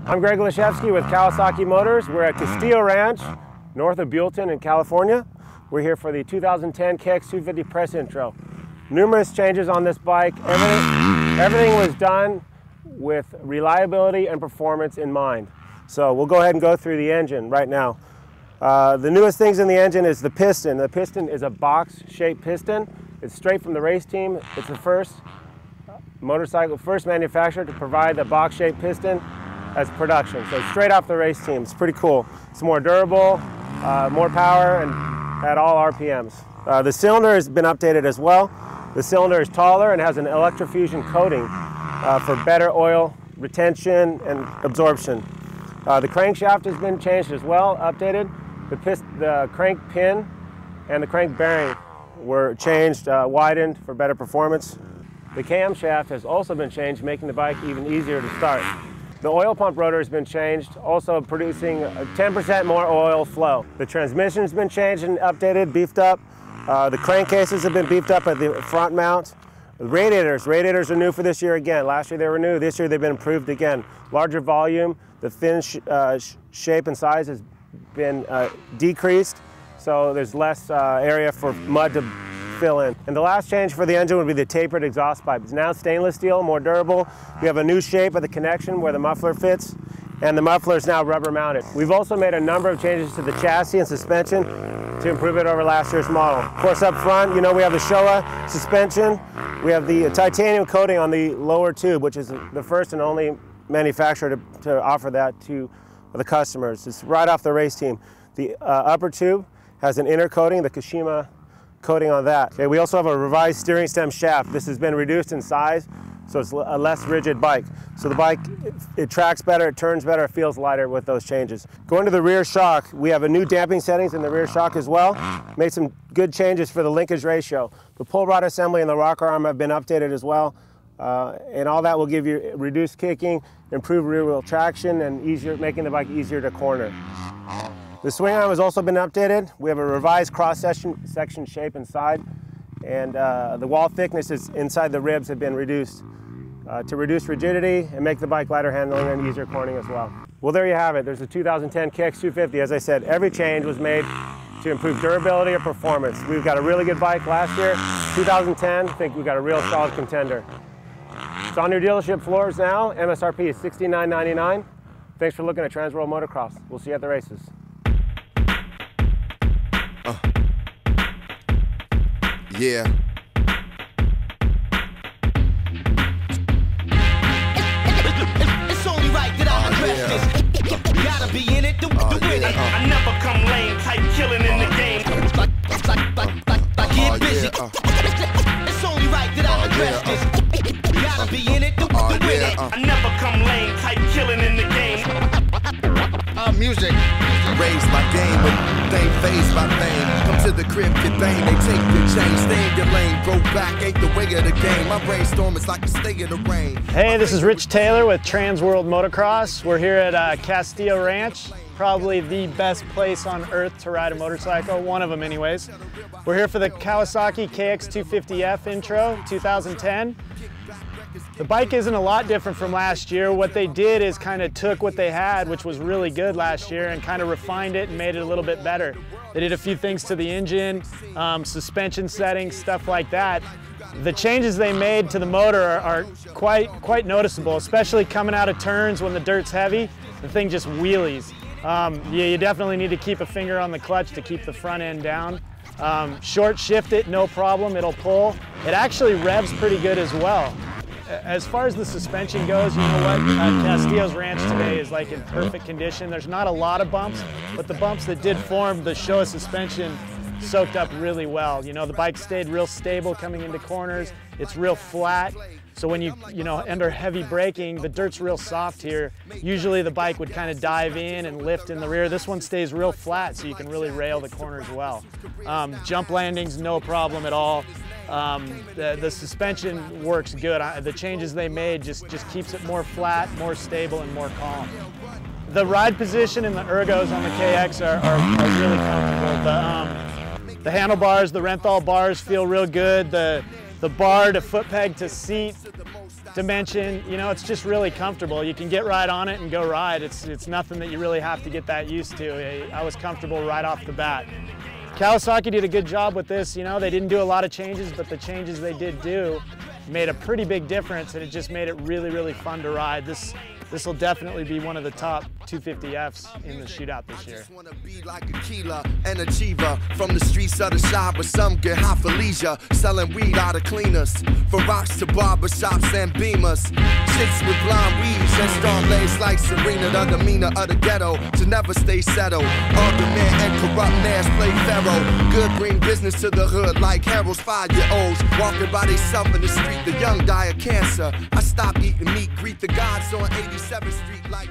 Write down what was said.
I'm Greg Leshevsky with Kawasaki Motors. We're at Castillo Ranch, north of Buellton in California. We're here for the 2010 KX250 press intro. Numerous changes on this bike. Everything was done with reliability and performance in mind. So we'll go ahead and go through the engine right now. The newest things in the engine is the piston. The piston is a box-shaped piston. It's straight from the race team. It's the first manufacturer to provide the box-shaped piston as production. So straight off the race team. It's pretty cool. It's more durable, more power, and at all RPMs. The cylinder has been updated as well. The cylinder is taller and has an electrofusion coating for better oil retention and absorption. The crankshaft has been changed as well, updated. The crank pin and the crank bearing were changed, widened for better performance. The camshaft has also been changed, making the bike even easier to start. The oil pump rotor has been changed, also producing 10% more oil flow. The transmission has been changed and updated, beefed up. The crankcases have been beefed up at the front mount. The radiators are new for this year again. Last year they were new, this year they've been improved again. Larger volume, the fin shape and size has been decreased, so there's less area for mud to fill in. And the last change for the engine would be the tapered exhaust pipe. It's now stainless steel, more durable. We have a new shape of the connection where the muffler fits, and the muffler is now rubber mounted. We've also made a number of changes to the chassis and suspension to improve it over last year's model. Of course, up front, you know, we have the Showa suspension. We have the titanium coating on the lower tube, which is the first and only manufacturer to offer that to the customers. It's right off the race team. The upper tube has an inner coating, the Kashima coating on that. Okay, we also have a revised steering stem shaft. This has been reduced in size, so it's a less rigid bike. So the bike, it tracks better, it turns better, it feels lighter with those changes. Going to the rear shock, we have a new damping settings in the rear shock as well. Made some good changes for the linkage ratio. The pull rod assembly and the rocker arm have been updated as well. And all that will give you reduced kicking, improved rear wheel traction, and making the bike easier to corner. The swing arm has also been updated. We have a revised cross-section shape inside, and the wall thicknesses inside the ribs have been reduced to reduce rigidity and make the bike lighter handling and easier cornering as well. Well, there you have it. There's the 2010 KX250. As I said, every change was made to improve durability or performance. We've got a really good bike last year. 2010, I think we've got a real solid contender. It's on your dealership floors now. MSRP is $69.99. Thanks for looking at TransWorld Motocross. We'll see you at the races. Yeah. It's only right that I address this. Gotta be in it to win it. I never come lame, type killing in the game. Like get busy. It's only right that I address this. Gotta be in it to win it. I never come lame, type killing in the game. Music. Raise my game, but they ain't phased by fame. Come to the crib, get bang, they take your chain. Stay in your lane, go back, ain't the way of the game. My brainstorm is like a stay in the rain. Hey, this is Rich Taylor with TransWorld Motocross. We're here at Castillo Ranch, probably the best place on earth to ride a motorcycle, one of them anyways. We're here for the Kawasaki KX250F intro, 2010. The bike isn't a lot different from last year. What they did is kind of took what they had, which was really good last year, and kind of refined it and made it a little bit better. They did a few things to the engine, suspension settings, stuff like that. The changes they made to the motor are quite noticeable, especially coming out of turns when the dirt's heavy. The thing just wheelies. You definitely need to keep a finger on the clutch to keep the front end down. Short shift it, no problem, it'll pull. It actually revs pretty good as well. As far as the suspension goes, you know what? Castillo's Ranch today is like in perfect condition. There's not a lot of bumps, but the bumps that did form, the Showa suspension soaked up really well. You know, the bike stayed real stable coming into corners. It's real flat. So when you under heavy braking, the dirt's real soft here. Usually the bike would kind of dive in and lift in the rear. This one stays real flat, so you can really rail the corners well. Jump landings, no problem at all. The suspension works good. The changes they made just keeps it more flat, more stable, and more calm. The ride position and the ergos on the KX are really comfortable. The handlebars, the Renthal bars feel real good. The bar to foot peg to seat dimension, you know, it's just really comfortable. You can get right on it and go ride. It's nothing that you really have to get that used to. I was comfortable right off the bat. Kawasaki did a good job with this. You know, they didn't do a lot of changes, but the changes they did do made a pretty big difference, and it just made it really, really fun to ride. This will definitely be one of the top 250Fs in the shootout this year. I just wanna be like a killer, an achiever from the streets of the shop, where some get high for leisure, selling weed out of cleaners, from rocks to barbershops and beamers. Chicks with blonde weaves and strong legs like Serena, the demeanor of the ghetto to never stay settled. Argument and corrupt mass play pharaoh. Good bring business to the hood like Harold's 5-year-olds walking by themselves in the street. The young die of cancer. I stopped eating meat, greet the gods on 87th Street like